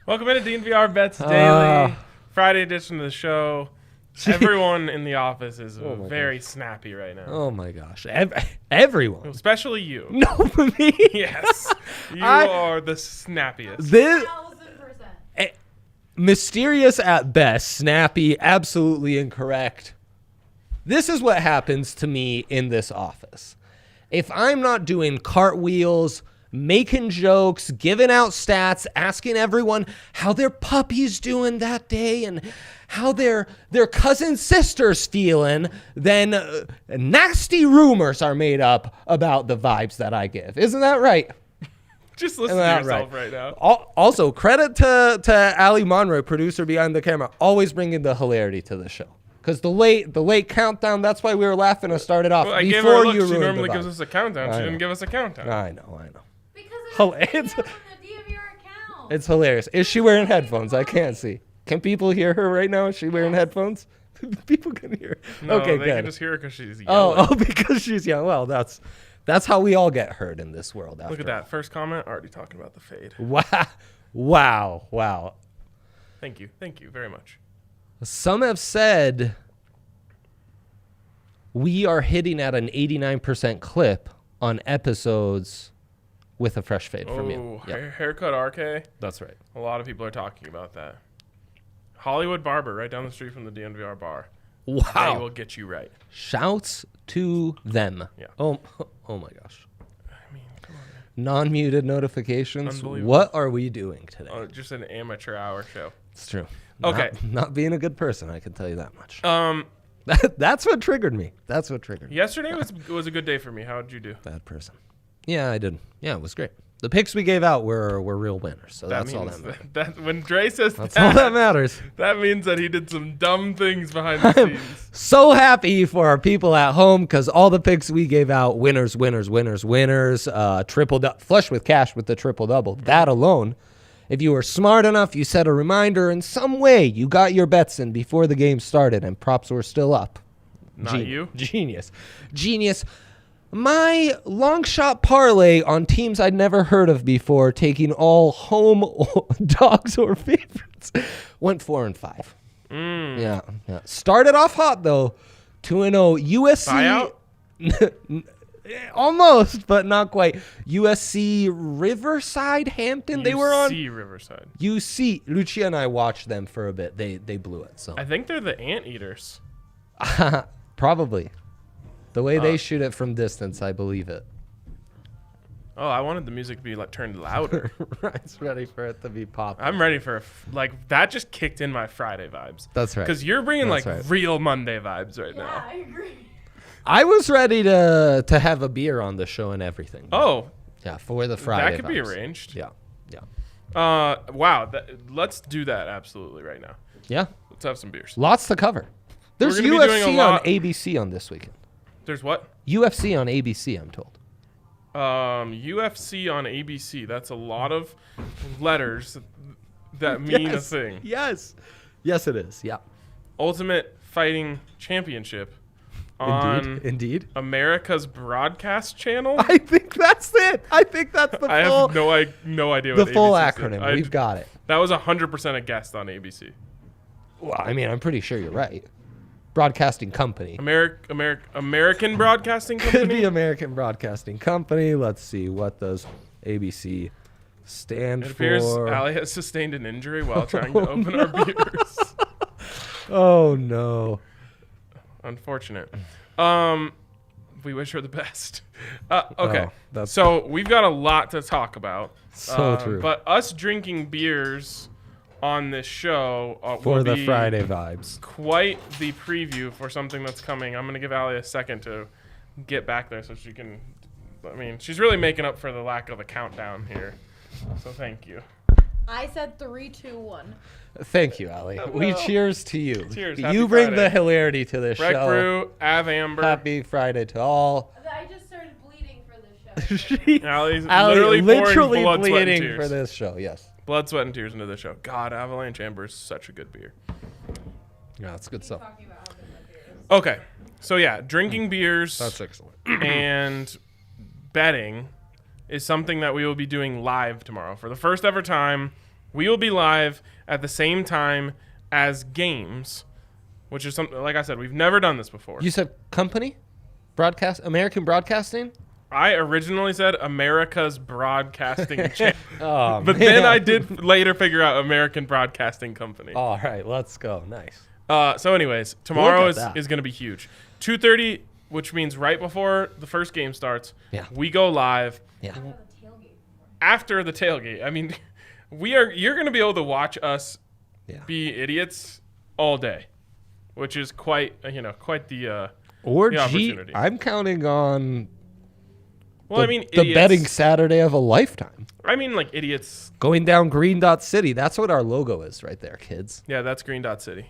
Welcome into DNVR Bets Daily, Friday edition of the show. Everyone in the office is very snappy right now. Oh my gosh. Everyone. Especially you. No, me? Yes. You are the snappiest. 1,000%. Mysterious at best, snappy, absolutely incorrect. This is what happens to me in this office. If I'm not doing cartwheels, making jokes, giving out stats, asking everyone how their puppy's doing that day and how their cousin sister's feeling, then nasty rumors are made up about the vibes that I give. Isn't that right? Just listen to yourself right now. Also, credit to Ali Monroe, producer behind the camera, always bringing the hilarity to the show. Because the late countdown, that's why we were laughing to start it off. Well, I gave her a look. She normally gives us a countdown. She didn't give us a countdown. I know. Because it's from the DNVR account. It's hilarious. Is she wearing headphones? I can't see. Can people hear her right now? Is she wearing headphones? People can hear her. No, okay, they good. can just hear her because she's yelling. Oh, because she's young. Well, that's how we all get heard in this world. Look at that. First comment, already talking about the fade. Wow. Thank you very much. Some have said we are hitting at an 89% clip on episodes with a fresh fade from you. Yep. Haircut RK. That's right. A lot of people are talking about that. Hollywood Barber, right down the street from the DNVR bar. Wow. They will get you right. Shouts to them. Yeah. Oh my gosh. I mean, come on, man. Non-muted notifications. Unbelievable. What are we doing today? Just an amateur hour show. It's true. Okay. Not being a good person, I can tell you that much. That's what triggered me. Yesterday was a good day for me. How did you do? Bad person. Yeah, I did. Yeah, it was great. The picks we gave out were real winners, so that's all that matters. When Dre says that's all that matters. That means that he did some dumb things behind the scenes. So happy for our people at home because all the picks we gave out, winners. Triple flush with cash with the triple double. That alone. If you were smart enough, you set a reminder in some way, you got your bets in before the game started and props were still up. You? Genius. My long shot parlay on teams I'd never heard of before, taking all home dogs or favorites, went 4-5. Yeah. Started off hot though, 2-0 USC. Buyout? Almost, but not quite. USC Riverside Hampton. They were on Riverside. UC. Lucia and I watched them for a bit. They blew it. So I think they're the Anteaters. probably. The way they shoot it from distance, I believe it. Oh, I wanted the music to be turned louder. It's ready for it to be popped. I'm ready for that. Just kicked in my Friday vibes. That's right. Because you're bringing real Monday vibes right now. Yeah, I agree. I was ready to have a beer on the show and everything. Oh, yeah, for the Friday. that could be vibes. arranged. Yeah. Wow. Let's do that absolutely right now. Yeah. Let's have some beers. Lots to cover. There's We're gonna be doing a UFC lot- on ABC on this weekend. There's what? UFC on ABC, I'm told. UFC on ABC. That's a lot of letters that mean a thing. Yes, it is. Yeah. Ultimate Fighting Championship on Indeed. America's broadcast channel. I think that's it. I think that's the full. I have no idea what the full ABC acronym. We've got it. That was 100% a guest on ABC. Well, I mean, I'm pretty sure you're right. Broadcasting company. American Broadcasting Company? Could be American Broadcasting Company. Let's see. What does ABC stand for? It appears Allie has sustained an injury while trying to open our beers. Oh, no. Unfortunate. We wish her the best. Okay. That's so we've got a lot to talk about. So true. But us drinking beers on this show for will the be Friday vibes. Quite the preview for something that's coming. I'm going to give Allie a second to get back there so she can. I mean, she's really making up for the lack of a countdown here. So thank you. I said 3, 2, 1. Thank you, Allie. We cheers to you. Cheers. You bring the hilarity to this Breck show. Brew, Av Amber. Happy Friday to all. I just started bleeding for this show. Allie's Allie literally blood, bleeding sweat, and tears. for this show, yes. Blood, sweat, and tears into the show. God, Avalanche Amber is such a good beer. Yeah, it's good stuff. Talking about how good my beer is. Okay. So, yeah, drinking beers That's excellent. and betting is something that we will be doing live tomorrow. For the first ever time, We will be live at the same time as games, which is something, like I said, we've never done this before. You said company? American Broadcasting? I originally said America's Broadcasting Channel. Oh, But then I did later figure out American Broadcasting Company. All right, let's go. Nice. So anyways, tomorrow Look at that. is going to be huge. 2:30, which means right before the first game starts, Yeah. we go live. Yeah. After the tailgate. I mean, you're going to be able to watch us be idiots all day, which is quite the Or the opportunity. I'm counting on Well, the idiots. betting Saturday of a lifetime. I mean, like idiots. Going down Green Dot City. That's what our logo is right there, kids. Yeah, that's Green Dot City.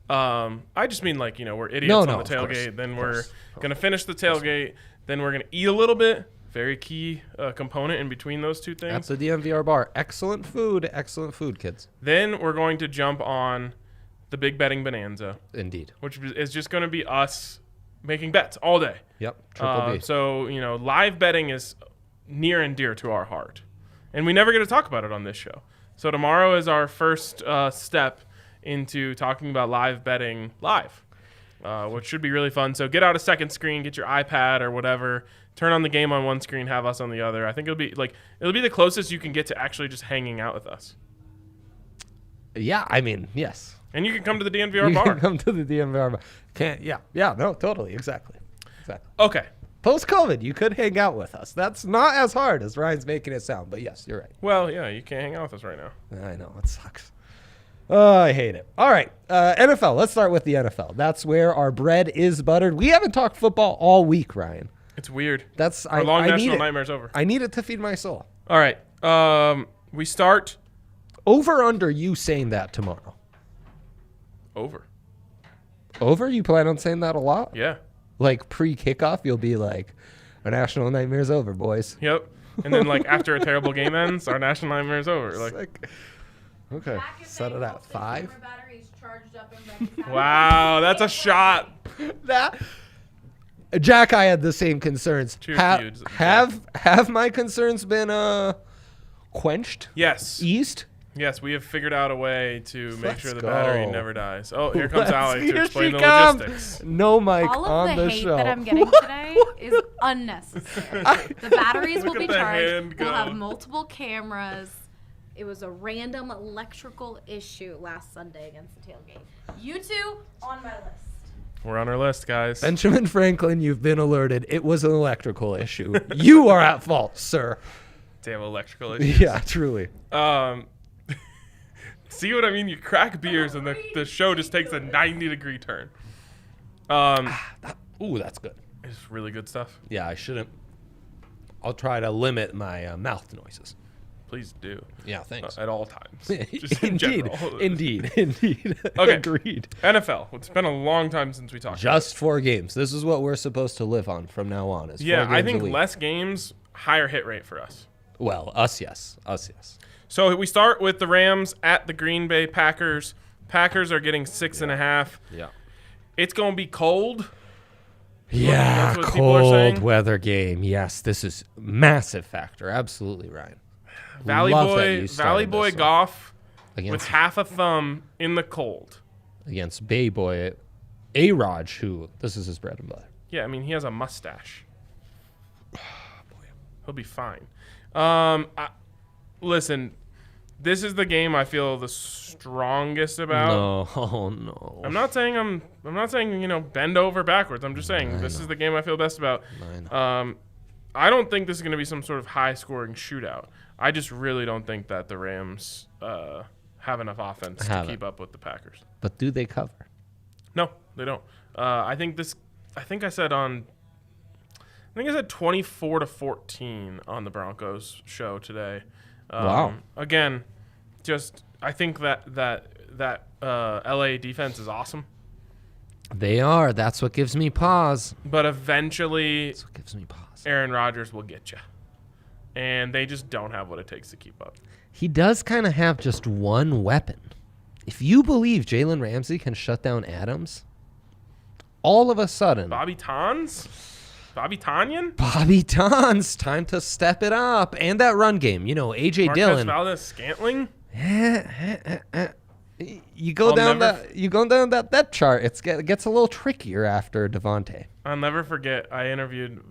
I just mean like, we're idiots No, on no, the of course, tailgate. Then of we're course. going to finish the tailgate. Then we're going to eat a little bit. Very key component in between those two things. That's the DNVR bar. Excellent food, kids. Then we're going to jump on the Big Betting Bonanza, Indeed. which is just going to be us making bets all day. Yep. Triple B. So, live betting is near and dear to our heart. And we never get to talk about it on this show. So tomorrow is our first step into talking about live betting live, which should be really fun. So get out a second screen, get your iPad or whatever, turn on the game on one screen, have us on the other. I think it'll be the closest you can get to actually just hanging out with us. Yeah, I mean, yes. And you can come to the DNVR You bar. can come to the DNVR bar. Yeah, no, totally, exactly. Okay. Post-COVID, you could hang out with us. That's not as hard as Ryan's making it sound, but yes, you're right. Well, yeah, you can't hang out with us right now. I know, it sucks. Oh, I hate it. All right, NFL. Let's start with the NFL. That's where our bread is buttered. We haven't talked football all week, Ryan. It's weird. Our long I need national it. nightmare's over. I need it to feed my soul. All right. We start Over under you saying that tomorrow. over. Over? You plan on saying that a lot? Yeah. Like pre-kickoff, you'll be like, our national nightmare's over, boys. Yep. And then like after a terrible game ends, our national nightmare is over. Like, Sick. Okay, set it at 5. wow, that's a shot. That Jack, I had the same concerns. Cheers to you, Have my concerns been quenched, Yes. eased? Yes, we have figured out a way to make Let's sure the go. battery never dies. Oh, here comes Allie to Here explain she the comes. logistics. No mic All on of the the hate show. that I'm getting today is unnecessary. The batteries will Look be at the charged. hand We'll go. have multiple cameras. It was a random electrical issue last Sunday against the tailgate. You two on my list. We're on our list, guys. Benjamin Franklin, you've been alerted. It was an electrical issue. You are at fault, sir. Damn electrical issues. Yeah, truly. See what I mean? You crack beers and the show just takes a 90-degree turn. Ooh, that's good. It's really good stuff. Yeah, I shouldn't. I'll try to limit my mouth noises. Please do. Yeah, thanks. At all times. Just in Indeed. general. Indeed. Okay. Agreed. NFL. It's been a long time since we talked. Just 4 games. This is what we're supposed to live on from now on. Is 4 Yeah, I games think a week. less games, higher hit rate for us. Well, us, yes. Us, yes. So we start with the Rams at the Green Bay Packers. Packers are getting 6.5. Yeah. It's going to be cold. Yeah, That's what people are cold saying? weather game. Yes, this is massive factor. Absolutely, Ryan. Valley Love that Boy, you started Boy this off. Goff with Against, half a thumb in the cold. against Bay Boy, A-Raj, who this is his bread and butter. Yeah, I mean, he has a mustache. He'll be fine. Listen, this is the game I feel the strongest about. No, oh no. I'm not saying bend over backwards. I'm just saying this is the game I feel best about. I know. I don't think this is going to be some sort of high-scoring shootout. I just really don't think that the Rams have enough offense to keep up with the Packers. But do they cover? No, they don't. I think I said 24-14 on the Broncos show today. Wow. Again, just I think that LA defense is awesome. They are. That's what gives me pause. But eventually, That's what gives me pause. Aaron Rodgers will get you. And they just don't have what it takes to keep up. He does kind of have just one weapon. If you believe Jalen Ramsey can shut down Adams, all of a sudden, Bobby Tanyan? Bobby Ton's time to step it up. And that run game. You know, A.J. Marquez Dillon. Valdez-Scantling? You go down that depth chart. It gets a little trickier after Devontae. I'll never forget. I interviewed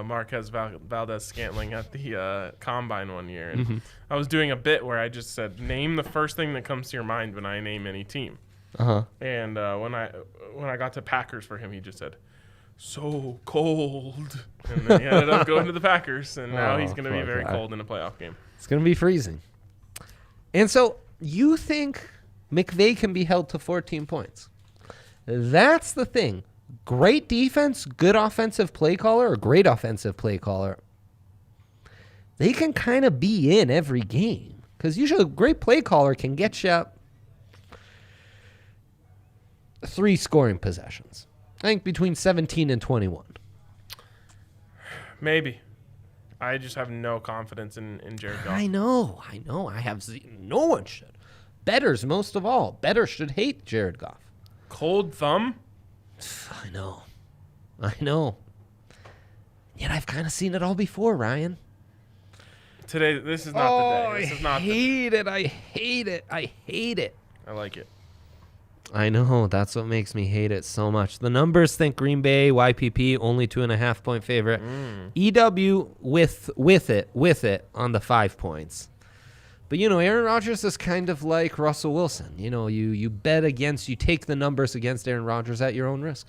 Marquez Valdez-Scantling at the Combine one year, and I was doing a bit where I just said, "Name the first thing that comes to your mind when I name any team." And when I got to Packers for him, he just said, "So cold," and then he ended up going to the Packers, and now he's going to be very cold in a playoff game. It's going to be freezing. And so you think McVay can be held to 14 points? That's the thing. Great defense, good offensive play caller, or great offensive play caller. They can kind of be in every game because usually a great play caller can get you 3 scoring possessions. I think between 17 and 21. Maybe. I just have no confidence in Jared Goff. I know. I have no one should. Bettors most of all. Bettors should hate Jared Goff. Cold thumb? I know. Yet I've kind of seen it all before, Ryan. Today, this is not the day. This is not I hate it. I hate it. I like it. I know. That's what makes me hate it so much. The numbers think Green Bay, YPP, only 2.5 point favorite. EW with it on the 5 points. But, Aaron Rodgers is kind of like Russell Wilson. You bet against, you take the numbers against Aaron Rodgers at your own risk.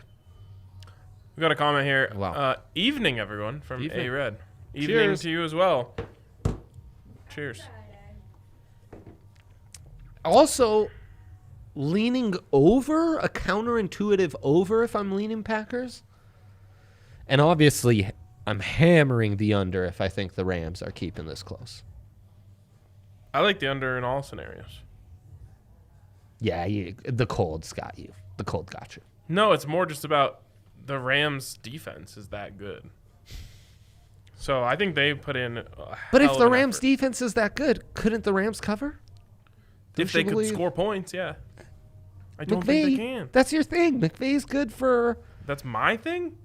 We got a comment here. Wow. Evening, everyone, from Evening. A-Red. Evening Cheers. to you as well. Cheers. Also, leaning over, a counterintuitive over if I'm leaning Packers. And obviously, I'm hammering the under if I think the Rams are keeping this close. I like the under in all scenarios. Yeah, the cold's got you. The cold got you. No, it's more just about the Rams' defense is that good. So I think they put in. But if the Rams' defense is that good, couldn't the Rams cover? If they could score points, yeah. I don't think they can. That's your thing. McVay's good for. That's my thing?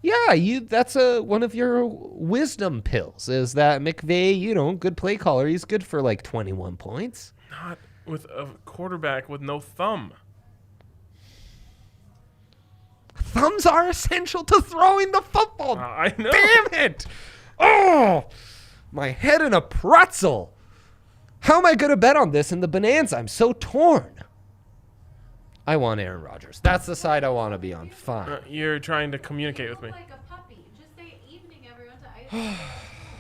Yeah, that's one of your wisdom pills is that McVay, good play caller. He's good for like 21 points. Not with a quarterback with no thumb. Thumbs are essential to throwing the football. I know. Damn it. Oh, my head in a pretzel. How am I going to bet on this in the Bonanza? I'm so torn. I want Aaron Rodgers. That's the side I want to be on. Fine. You're trying to communicate with me. Like a puppy. Just say evening, everyone, to ice.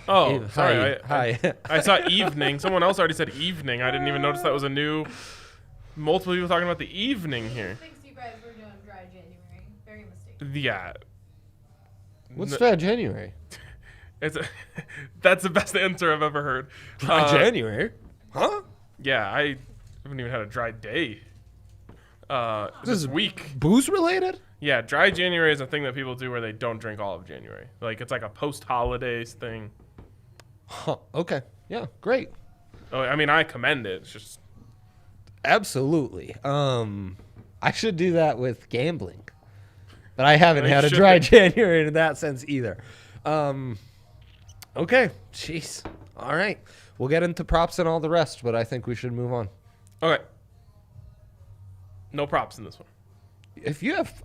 Oh, sorry. Hi. I saw evening. Someone else already said evening. I didn't even notice that was a new. Multiple people talking about the evening here. Thinks you guys were doing dry January. Very mistaken. Yeah. What's dry January? That's the best answer I've ever heard. Dry January? Huh? Yeah, I haven't even had a dry day. This week. Booze related? Yeah, dry January is a thing that people do where they don't drink all of January. Like, it's like a post-holidays thing. Huh. Okay. Yeah, great. Oh, I mean, I commend it. It's just... Absolutely. I should do that with gambling. But I haven't You had a should. dry January in that sense either. Okay. Jeez. All right. We'll get into props and all the rest, but I think we should move on. Okay. No props in this one. If you have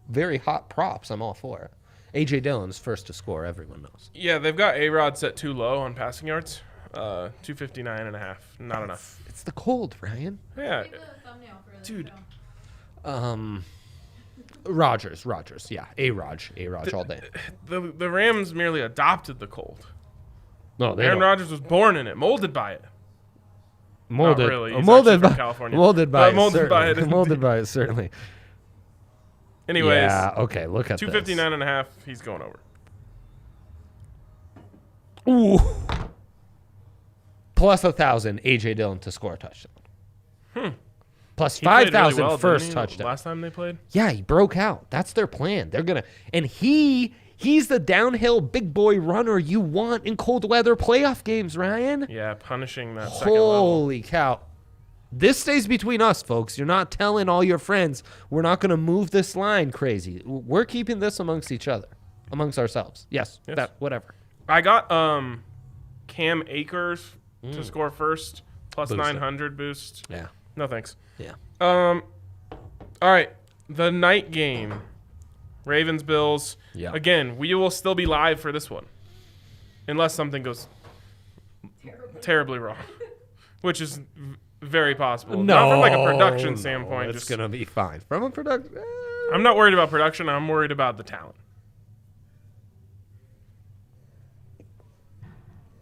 very hot props, I'm all for it. A.J. Dillon's first to score, everyone knows. Yeah, they've got A-Rod set too low on passing yards. 259.5. Not enough. It's the cold, Ryan. Yeah. Save the thumbnail for this Dude. show. Rogers. Yeah. A-Raj all day. The Rams merely adopted the cold. No, they Aaron don't. Rodgers was born in it, molded by it. Molded. Not really. He's Molded actually from by California. Molded by But molded by certainly. it. Molded by it, certainly. Anyways, Yeah, okay, look at 259.5. He's going over. this. Ooh. Plus 1,000, A.J. Dillon to score a touchdown. Plus He played 5,000 really well, first didn't he, touchdown. Last time they played? Yeah, he broke out. That's their plan. They're going to – and he's the downhill big boy runner you want in cold weather playoff games, Ryan. Yeah, punishing that second level. Holy cow. This stays between us, folks. You're not telling all your friends we're not going to move this line crazy. We're keeping this amongst each other, amongst ourselves. Yes. That whatever. I got Cam Akers to score first. plus Boost it. 900 boost. Yeah. No thanks. Yeah. All right, the night game, Ravens Bills. Yeah. Again, we will still be live for this one, unless something goes terribly wrong, which is very possible. Not from like a production standpoint. It's gonna be fine from a production. I'm not worried about production. I'm worried about the talent.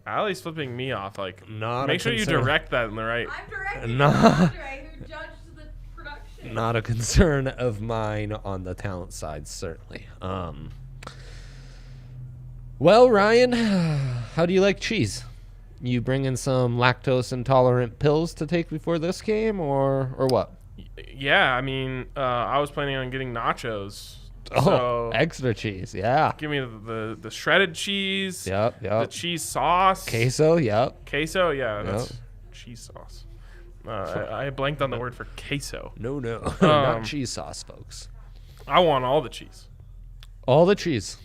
Allie's flipping me off. Like, make sure you direct that in the right. I'm directing No. Andre, who judged the production. Not a concern of mine on the talent side, certainly. Well, Ryan, how do you like cheese? You bringing some lactose intolerant pills to take before this game, or what? Yeah, I mean, I was planning on getting nachos. Oh, So extra cheese, yeah. give me the shredded cheese. Yep. The cheese sauce. Queso, yep. Queso, yeah, that's cheese sauce. I blanked on the word for queso. No, not cheese sauce, folks. I want all the cheese. All the cheese.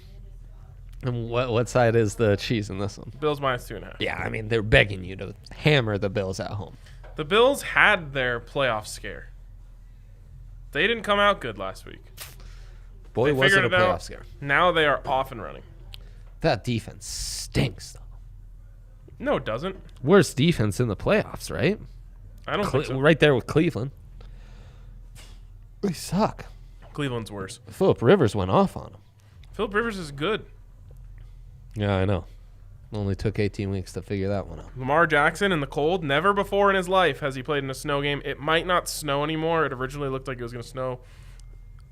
And what side is the cheese in this one? Bills minus 2.5. Yeah, I mean, they're begging you to hammer the Bills at home. The Bills had their playoff scare. They didn't come out good last week. Boy, They was it a figured it out. playoff scare. Now they are off and running. That defense stinks, though. No, it doesn't. Worst defense in the playoffs, right? I don't think so. Right there with Cleveland. They suck. Cleveland's worse. Phillip Rivers went off on them. Phillip Rivers is good. Yeah, I know. Only took 18 weeks to figure that one out. Lamar Jackson in the cold. Never before in his life has he played in a snow game. It might not snow anymore. It originally looked like it was going to snow.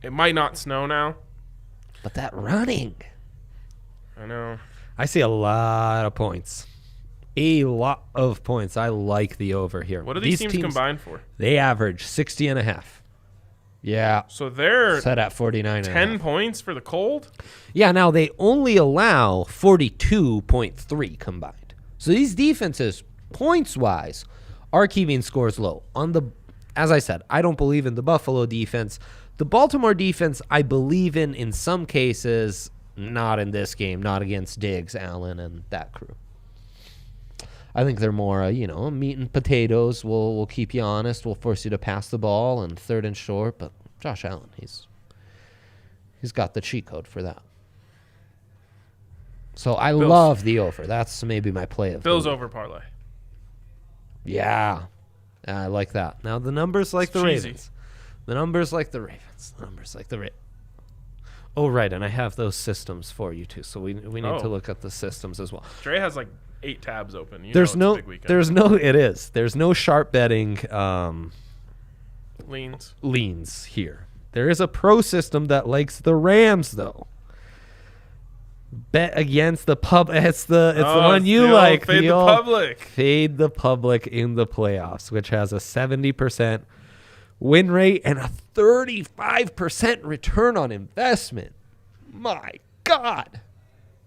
It might not snow now. But that running. I know. I see a lot of points. A lot of points. I like the over here. What are these teams combined for? They average 60.5. Yeah. So they're Set at 49. 10 points for the cold? Yeah, now they only allow 42.3 combined. So these defenses, points-wise, are keeping scores low. As I said, I don't believe in the Buffalo defense. The Baltimore defense, I believe in some cases, not in this game, not against Diggs, Allen, and that crew. I think they're more, meat and potatoes. We'll keep you honest. We'll force you to pass the ball and third and short. But Josh Allen, he's got the cheat code for that. So I love the over. That's maybe my play of Bills over parlay. Yeah, I like that. Now the numbers like the cheesy. Ravens. The numbers like the Ravens. The numbers like the Ravens. Oh, right, and I have those systems for you too. So we need to look at the systems as well. Dre has like 8 tabs open. There's no sharp betting leans here. There is a pro system that likes the Rams though. Bet against the pub. It's the one you like. Fade the public. Fade the public in the playoffs, which has a 70% win rate and a 35% return on investment. My God,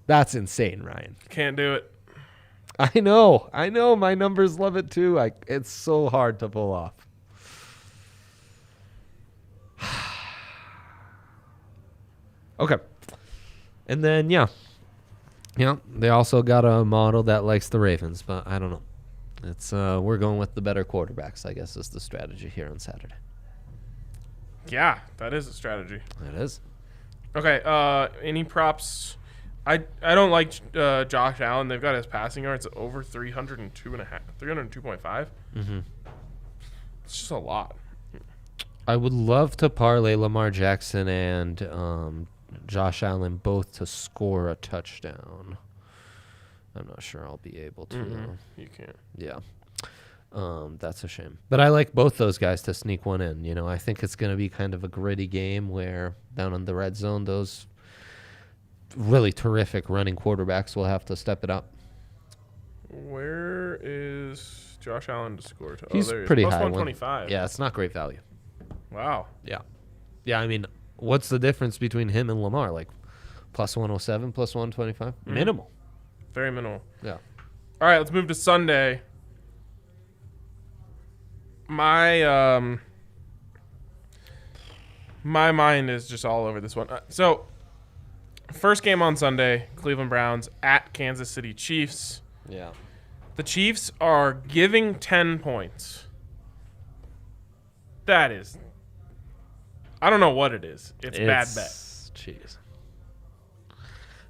that's insane, Ryan. Can't do it. I know. My numbers love it too. It's so hard to pull off. Okay. And then, they also got a model that likes the Ravens, but I don't know. It's we're going with the better quarterbacks, I guess, is the strategy here on Saturday. Yeah, that is a strategy. It is. Okay, any props? I don't like Josh Allen. They've got his passing yards over 302.5. Mm-hmm. It's just a lot. I would love to parlay Lamar Jackson and Josh Allen both to score a touchdown. I'm not sure I'll be able to. You can't. Yeah. That's a shame. But I like both those guys to sneak one in. I think it's going to be kind of a gritty game where down in the red zone, those really terrific running quarterbacks will have to step it up. Where is Josh Allen to score? He's there he is. pretty Plus high. 125. Yeah, it's not great value. Wow. Yeah. Yeah, I mean, what's the difference between him and Lamar? Like plus 107, plus 125? Minimal. Very minimal. Yeah. All right, let's move to Sunday. My mind is just all over this one. So, first game on Sunday, Cleveland Browns at Kansas City Chiefs. Yeah. The Chiefs are giving 10 points. That is... I don't know what it is. It's bad bet. Jeez.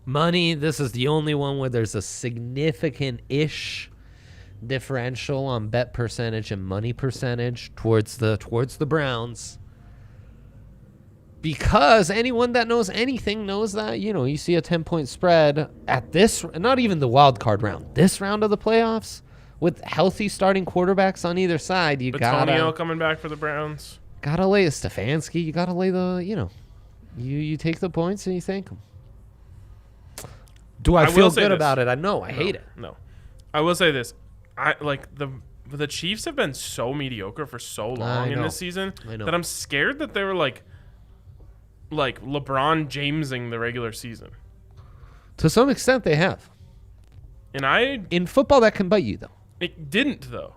Money, this is the only one where there's a significant-ish differential on bet percentage and money percentage towards the Browns. Because anyone that knows anything knows that, you see a 10-point spread at this, not even the wild card round, this round of the playoffs, with healthy starting quarterbacks on either side, Antonio coming back for the Browns. Gotta lay a Stefanski. You gotta lay the, you take the points and you thank them. Do I feel good about it? I hate it. No. I will say this. The Chiefs have been so mediocre for so long in this season that I'm scared that they were like LeBron Jamesing the regular season. To some extent, they have. And in football, that can bite you, though. It didn't, though.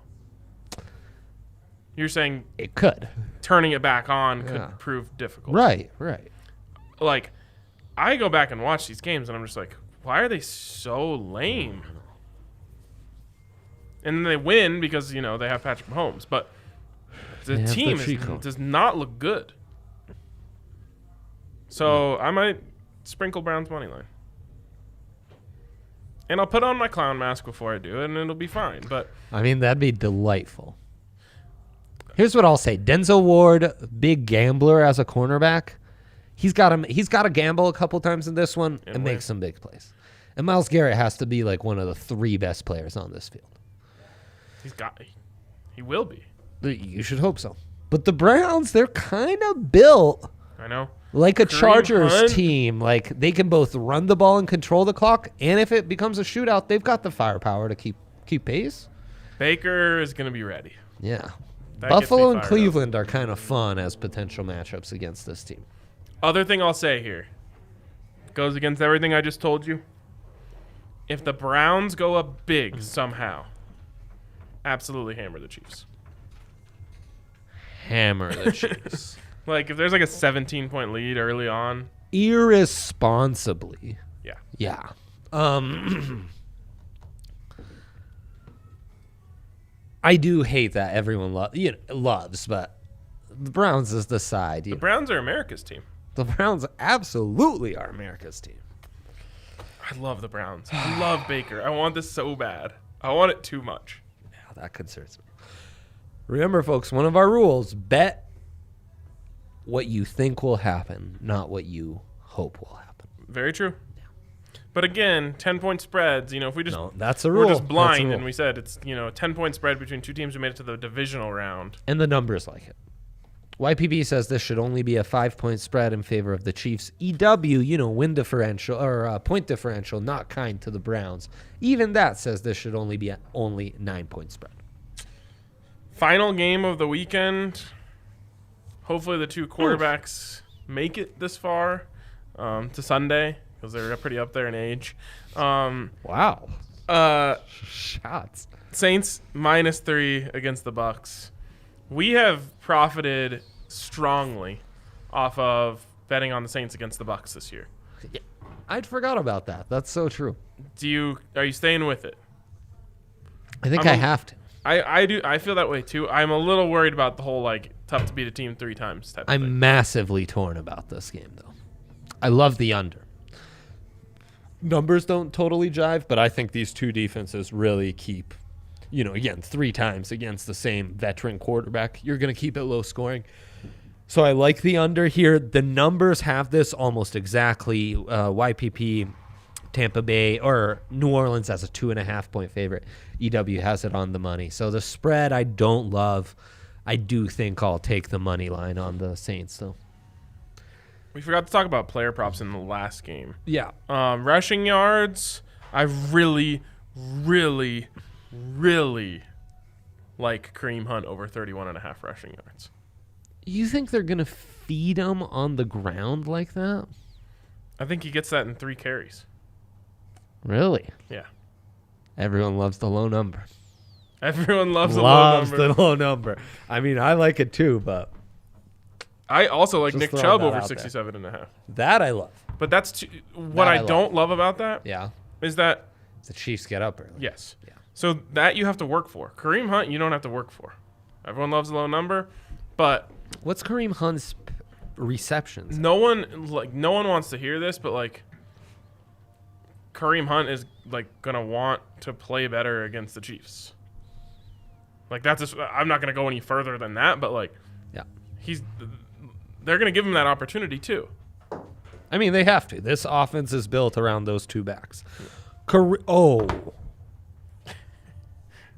You're saying it could. Turning it back on could prove difficult. Right. Like, I go back and watch these games, and I'm just like, why are they so lame? And then they win because, they have Patrick Mahomes. But the team does not look good. So I might sprinkle Browns money line. And I'll put on my clown mask before I do it, and it'll be fine. But that'd be delightful. Here's what I'll say. Denzel Ward, big gambler as a cornerback. He's got to gamble a couple times in this one and make some big plays. And Myles Garrett has to be like one of the 3 best players on this field. He will be. You should hope so. But the Browns, they're kind of built. I know. Like a Chargers team. Like, they can both run the ball and control the clock, and if it becomes a shootout, they've got the firepower to keep pace. Baker is going to be ready. Yeah. That Buffalo and Cleveland are kind of fun as potential matchups against this team. Other thing I'll say here goes against everything I just told you. If the Browns go up big somehow, absolutely hammer the Chiefs. Hammer the Chiefs. Like, if there's like a 17-point lead early on. Irresponsibly. Yeah. I do hate that everyone loves, but the Browns is the side. The Browns are America's team. The Browns absolutely are America's team. I love the Browns. I love Baker. I want this so bad. I want it too much. Yeah, that concerns me. Remember, folks, one of our rules, bet what you think will happen, not what you hope will happen. Very true. Yeah. But again, 10-point spreads, if we just... No, that's a rule. We're just blind and we said it's, a 10-point spread between 2 teams who made it to the divisional round. And the numbers like it. YPP says this should only be a 5-point spread in favor of the Chiefs. EW, win differential or point differential, not kind to the Browns. Even that says this should only be only 9-point spread. Final game of the weekend. Hopefully the 2 quarterbacks make it this far to Sunday because they're pretty up there in age. Wow. Shots. Saints -3 against the Bucs. We have profited strongly off of betting on the Saints against the Bucs this year. Yeah, I'd forgot about that. That's so true. Are you staying with it? I think I have to. I do. I feel that way too. I'm a little worried about the whole tough to beat a team 3 times type of thing. I'm massively torn about this game though. I love the under. Numbers don't totally jive, but I think these 2 defenses really keep, again, 3 times against the same veteran quarterback. You're going to keep it low scoring. So I like the under here. The numbers have this almost exactly. YPP, Tampa Bay, or New Orleans as a 2.5-point favorite. EW has it on the money. So the spread I don't love. I do think I'll take the money line on the Saints, though. We forgot to talk about player props in the last game. Yeah. Rushing yards, I really, really, really like Kareem Hunt over 31.5 rushing yards. You think they're going to feed him on the ground like that? I think he gets that in 3 carries. Really? Yeah. Everyone loves the low number. Everyone loves the low number. The low number. I mean, I like it too, but I also like Nick Chubb over 67.5. That I love. But that's what I don't love about that. Yeah. Is that the Chiefs get up early. Yes. Yeah. So that you have to work for. Kareem Hunt, you don't have to work for. Everyone loves a low number, but What's Kareem Hunt's receptions? no one wants to hear this, but like Kareem Hunt is like gonna want to play better against the Chiefs. Like I'm not gonna go any further than that, but like Yeah. they're gonna give him that opportunity too. I mean, they have to. This offense is built around those two backs.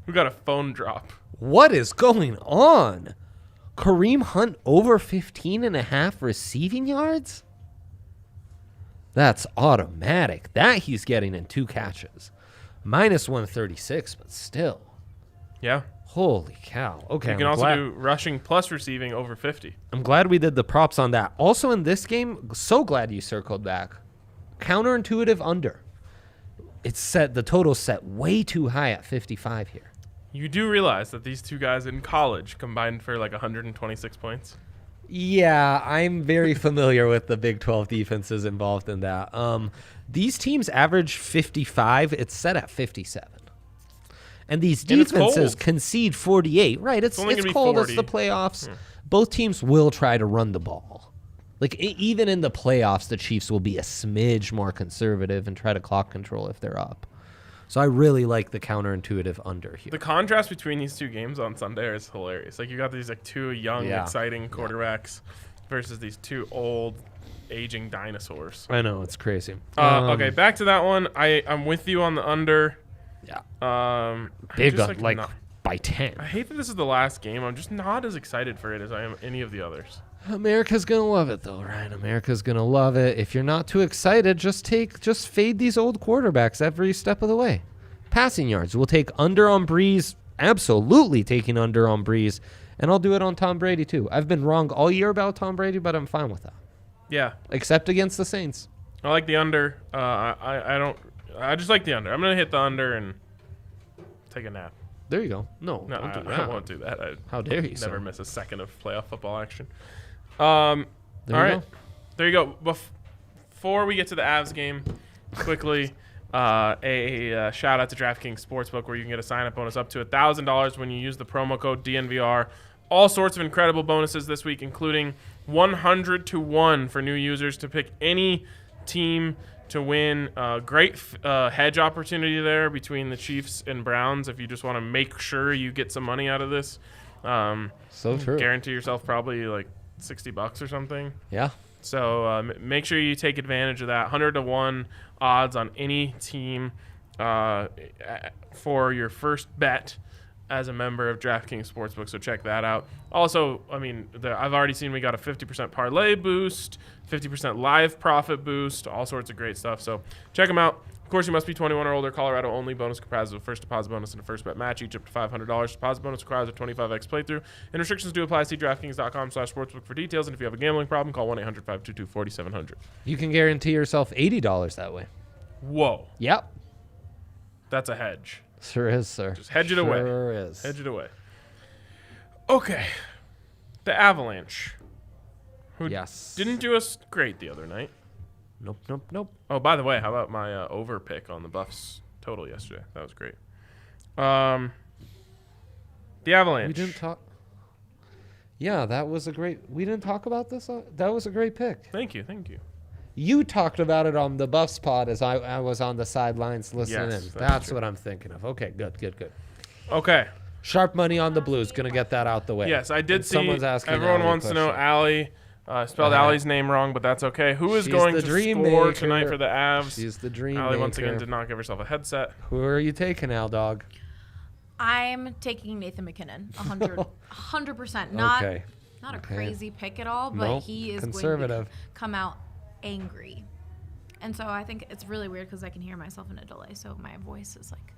We got a phone drop. What is going on? Kareem Hunt over 15.5 receiving yards? That's automatic. That he's getting in 2 catches. Minus 136, but still. Yeah. Holy cow. Okay. You can also do rushing plus receiving over 50. I'm glad we did the props on that. Also in this game, so glad you circled back. Counterintuitive under. It's set, the total's set way too high at 55 here. You do realize that these two guys in college combined for like 126 points? Yeah, I'm very familiar with the Big 12 defenses involved in that. These teams average 55. It's set at 57. And these defenses concede 48. Right, it's cold. 40. It's the playoffs. Both teams will try to run the ball. Like, even in the playoffs, the Chiefs will be a smidge more conservative and try to clock control if they're up. So I really like the counterintuitive under here. The contrast between these two games on Sunday is hilarious. Like, you got these like two young, exciting quarterbacks versus these two old, aging dinosaurs. I know, it's crazy. Okay, back to that one. I'm with you on the under. Yeah. Big, like by 10. I hate that this is the last game. I'm just not as excited for it as I am any of the others. America's going to love it, though, Ryan. America's going to love it. If you're not too excited, just fade these old quarterbacks every step of the way. Passing yards. We'll take under on Breeze. Absolutely taking under on Breeze. And I'll do it on Tom Brady, too. I've been wrong all year about Tom Brady, but I'm fine with that. Yeah. Except against the Saints. I like the under. I just like the under. I'm going to hit the under and take a nap. There you go. No, don't do that. I won't do that. How dare you, never sir. miss a second of playoff football action. All right. There you go. Before we get to the Avs game, quickly, a shout out to DraftKings Sportsbook, where you can get a sign-up bonus up to $1,000 when you use the promo code DNVR. All sorts of incredible bonuses this week, including 100-1 for new users to pick any team to win. Great hedge opportunity there between the Chiefs and Browns if you just want to make sure you get some money out of this. So true. Guarantee yourself probably like $60 or something. Yeah. So make sure you take advantage of that. 100-1 odds on any team for your first bet as a member of DraftKings Sportsbook. So check that out. Also, I mean, I've already seen we got a 50% parlay boost, 50% live profit boost, all sorts of great stuff. So check them out. Of course, you must be 21 or older. Colorado only. Bonus comprises of a first deposit bonus and a first bet match, each up to $500. Deposit bonus requires a 25x playthrough. And restrictions do apply. See DraftKings.com/sportsbook for details. And if you have a gambling problem, call 1-800-522-4700. You can guarantee yourself $80 that way. Whoa. Yep. That's a hedge. Sure is, sir. Just hedge it away. Sure is. Hedge it away. Okay. The Avalanche. Who didn't do us great the other night. Nope. Oh, by the way, how about my over pick on the Buffs total yesterday? That was great. The Avalanche. We didn't talk. Yeah, that was a great. We didn't talk about this. That was a great pick. Thank you. You talked about it on the Buffs pod as I was on the sidelines listening in. That's what I'm thinking of. Okay, good. Okay. Sharp money on the Blues. Gonna get that out the way. Yes, I did see. Someone's asking. Everyone wants to know Allie. Spelled Allie's name wrong, but that's okay. Who is going to score tonight for the Avs? She's the dream Allie once again did not give herself a headset. Who are you taking, Al Dog? I'm taking Nathan McKinnon, 100%. Not a crazy pick at all, but he is going to come out angry. And so I think it's really weird because I can hear myself in a delay, so my voice is like...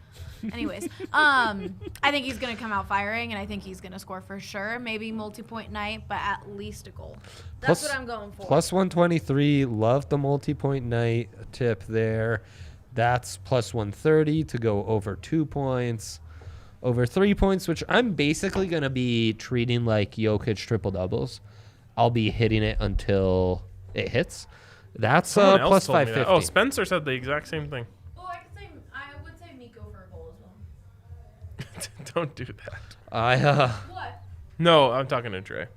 Anyways, I think he's going to come out firing, and I think he's going to score for sure. Maybe multi-point night, but at least a goal. That's what I'm going for. Plus 123. Love the multi-point night tip there. That's plus 130 to go over 2 points. Over 3 points, which I'm basically going to be treating like Jokic triple-doubles. I'll be hitting it until it hits. That's plus 550. Oh, Spencer said the exact same thing. Don't do that. What? No, I'm talking to Dre.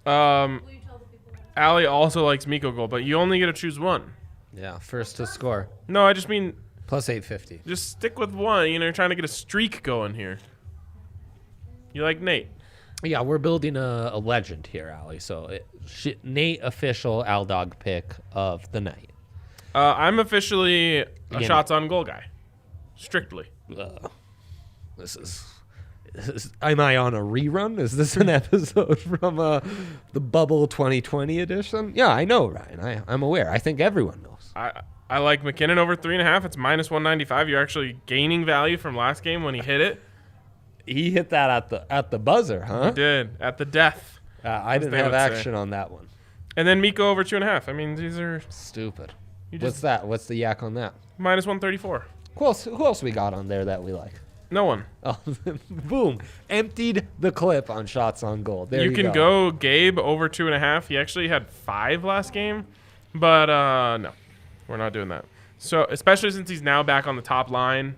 Will you tell the people? Allie also likes Miko goal, but you only get to choose one. Yeah, first to score. No, I just mean Plus 850. just stick with one. You're trying to get a streak going here. You like Nate? Yeah, we're building a legend here, Allie. So Nate official Aldog pick of the night. I'm officially a shots on goal guy. Strictly. This is am I on a rerun? Is this an episode from the Bubble 2020 edition? Yeah, I know, Ryan. I'm aware. I think everyone knows. I like McKinnon over 3.5. It's minus 195. You're actually gaining value from last game when he hit it. He hit that at the buzzer, huh? He did at the death. I didn't have action on that one. And then Miko over 2.5. I mean, these are stupid. What's that? What's the yak on that? Minus 134. Who else we got on there that we like? No one. Oh, boom. Emptied the clip on shots on goal. There you can go Gabe over 2.5. He actually had 5 last game, but no, we're not doing that. So especially since he's now back on the top line,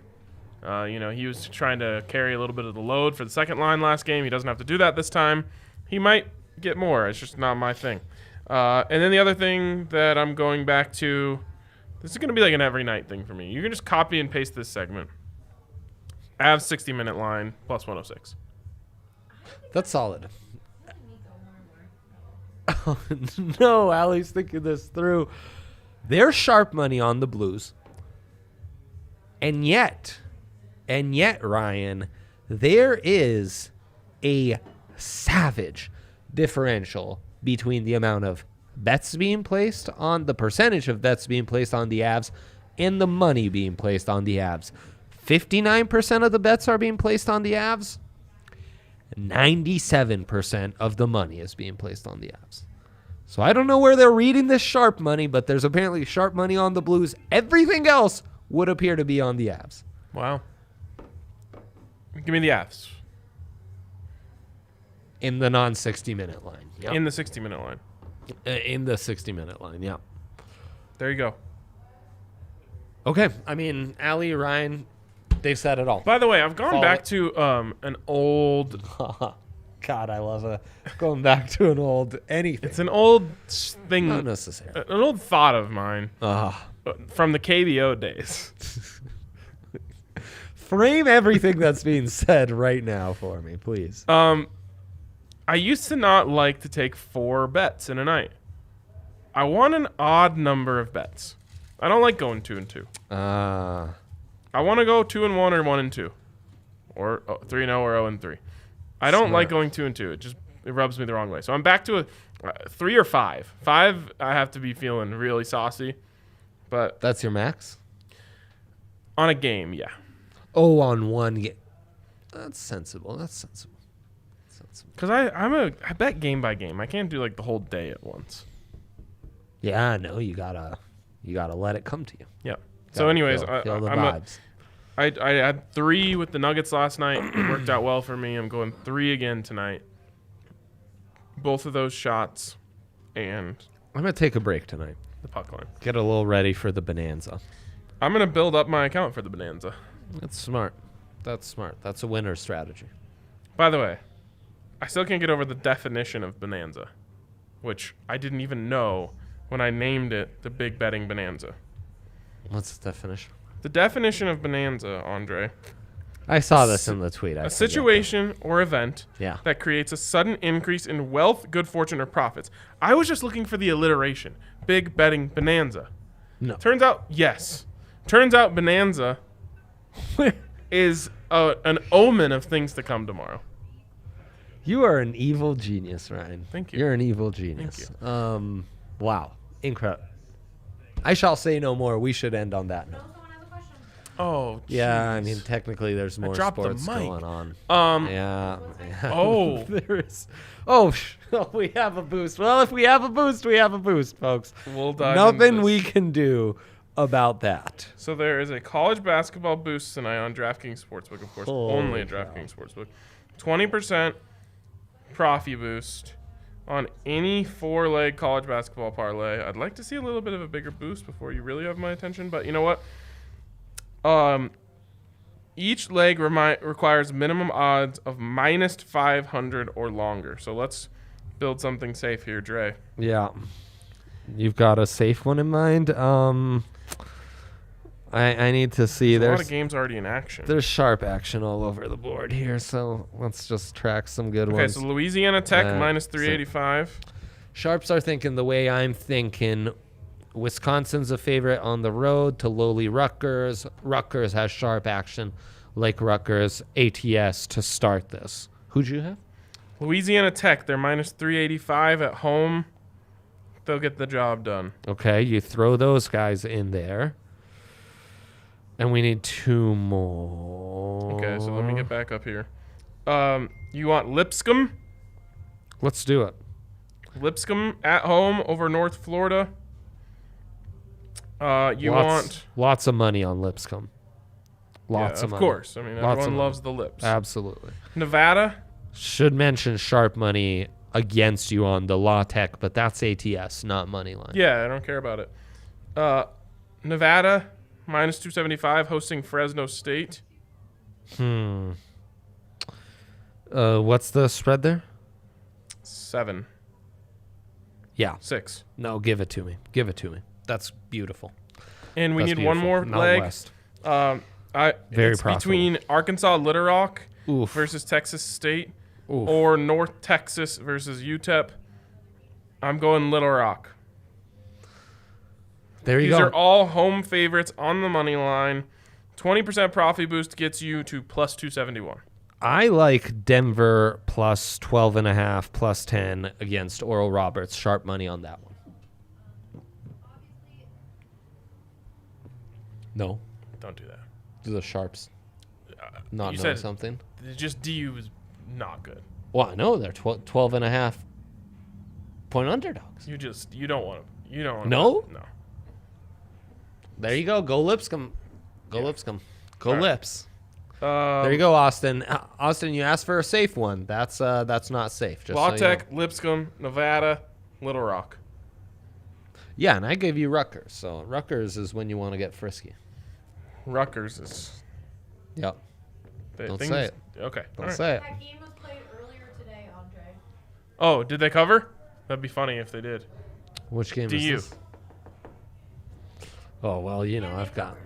he was trying to carry a little bit of the load for the second line last game. He doesn't have to do that this time. He might get more. It's just not my thing. And then the other thing that I'm going back to, this is going to be like an every night thing for me. You can just copy and paste this segment. Avs 60-minute line plus 106. That's solid. Oh, no, Allie's thinking this through. There's sharp money on the Blues. And yet, Ryan, there is a savage differential between the amount of bets being placed on the percentage of bets being placed on the Avs and the money being placed on the Avs. 59% of the bets are being placed on the Avs. 97% of the money is being placed on the Avs. So I don't know where they're reading this sharp money, but there's apparently sharp money on the Blues. Everything else would appear to be on the Avs. Wow. Give me the Avs. In the non-60-minute line. Yep. In the 60-minute line. In the 60-minute line, yeah. There you go. Okay. I mean, Allie, Ryan, they've said it all. By the way, I've gone back to an old... God, I love going back to an old anything. It's an old thing. Not necessarily. An old thought of mine from the KBO days. Frame everything that's being said right now for me, please. I used to not like to take 4 bets in a night. I want an odd number of bets. I don't like going 2 and 2. I want to go 2 and 1 or 1 and 2, or 3 and 0 or 0 and 3. I don't like going 2 and 2. It rubs me the wrong way. So I'm back to a 3 or 5. 5, I have to be feeling really saucy, but that's your max on a game, yeah. Oh, on one game. That's sensible. Because I bet game by game. I can't do like the whole day at once. Yeah, no, you gotta let it come to you. Yeah. So, anyways, feel the vibes. I had 3 with the Nuggets last night. It worked out well for me. I'm going 3 again tonight. Both of those shots, and I'm gonna take a break tonight. The puck line. Get a little ready for the Bonanza. I'm gonna build up my account for the Bonanza. That's smart. That's a winner strategy. By the way, I still can't get over the definition of Bonanza, which I didn't even know when I named it the Big Betting Bonanza. What's the definition? The definition of Bonanza, Andre. I saw this in the tweet. A situation or event that creates a sudden increase in wealth, good fortune, or profits. I was just looking for the alliteration. Big Betting Bonanza. No. Turns out, yes. Turns out Bonanza is an omen of things to come tomorrow. You are an evil genius, Ryan. Thank you. You're an evil genius. Thank you. Wow. Incredible. I shall say no more. We should end on that note. Oh, geez. Yeah, I mean, technically there's more sports going on. Yeah. Oh. There is. We have a boost. Well, if we have a boost, we have a boost, folks. We'll dive Nothing into we can do about that. So there is a college basketball boost tonight on DraftKings Sportsbook, of course. Only at DraftKings Sportsbook. 20% profit boost on any 4-leg college basketball parlay. I'd like to see a little bit of a bigger boost before you really have my attention, but you know what? Each leg requires minimum odds of minus 500 or longer. So let's build something safe here, Dre. Yeah. You've got a safe one in mind. I need to see. There's a lot of games already in action. There's sharp action all over the board here, so let's just track some good ones. Okay, so Louisiana Tech minus 385. Sharps are thinking the way I'm thinking. Wisconsin's a favorite on the road to lowly Rutgers. Rutgers has sharp action like Rutgers. ATS to start this. Who'd you have? Louisiana Tech, they're minus 385 at home. They'll get the job done. Okay, you throw those guys in there. And we need 2 more. Okay, so let me get back up here. You want Lipscomb? Let's do it. Lipscomb at home over North Florida. Lots of money on Lipscomb. Lots of money. Of course. I mean, everyone loves the Lips. Absolutely. Nevada. Should mention sharp money against you on the La Tech, but that's ATS, not money line. Yeah, I don't care about it. Nevada minus 275 hosting Fresno State. What's the spread there? 7. Yeah. 6. No, give it to me. Give it to me. That's beautiful. And we need beautiful. one more Not leg. West. Very profitable. Between Arkansas Little Rock versus Texas State or North Texas versus Utep. I'm going Little Rock. There you go. These are all home favorites on the money line. 20% profit boost gets you to plus 271. I like Denver plus 12.5, plus 10 against Oral Roberts. Sharp money on that one. No. Don't do that. Do the Sharps not know something? Just DU is not good. Well, I know they're 12.5 point underdogs. You don't want to. You don't want No? No. There you go. Go Lipscomb. Go Lipscomb. Go right. Lips. There you go, Austin. Austin, you asked for a safe one. That's not safe. Just La so Tech, you know. Lipscomb, Nevada, Little Rock. Yeah, and I gave you Rutgers. So Rutgers is when you want to get frisky. Rutgers is. Yep. Don't things, say it. Okay. Don't say it. That game was played earlier today, Andre. Oh, did they cover? That'd be funny if they did. Which game DU. is this? Oh, well, you know, I've got...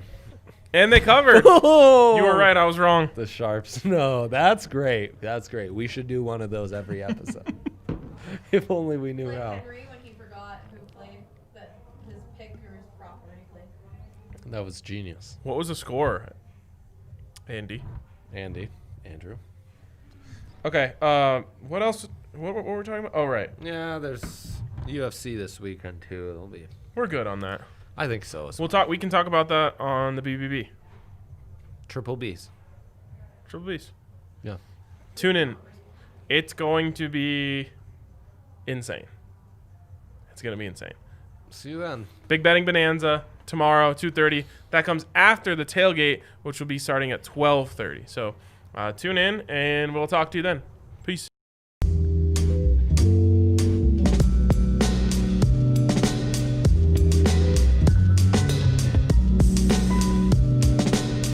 And they covered. Oh! You were right. I was wrong. The Sharps. No, that's great. That's great. We should do one of those every episode. If only we knew how. Henry when he forgot who played that his pick or his prop or anything. That was genius. What was the score? Andrew. Okay. What else? What were we talking about? Oh, right. Yeah, there's UFC this weekend too. It'll be. We're good on that. I think so. We'll talk. We can talk about that on the BBB. Triple B's. Yeah. Tune in. It's going to be insane. It's going to be insane. See you then. Big betting bonanza tomorrow, 2:30. That comes after the tailgate, which will be starting at 12:30. So tune in, and we'll talk to you then. Peace.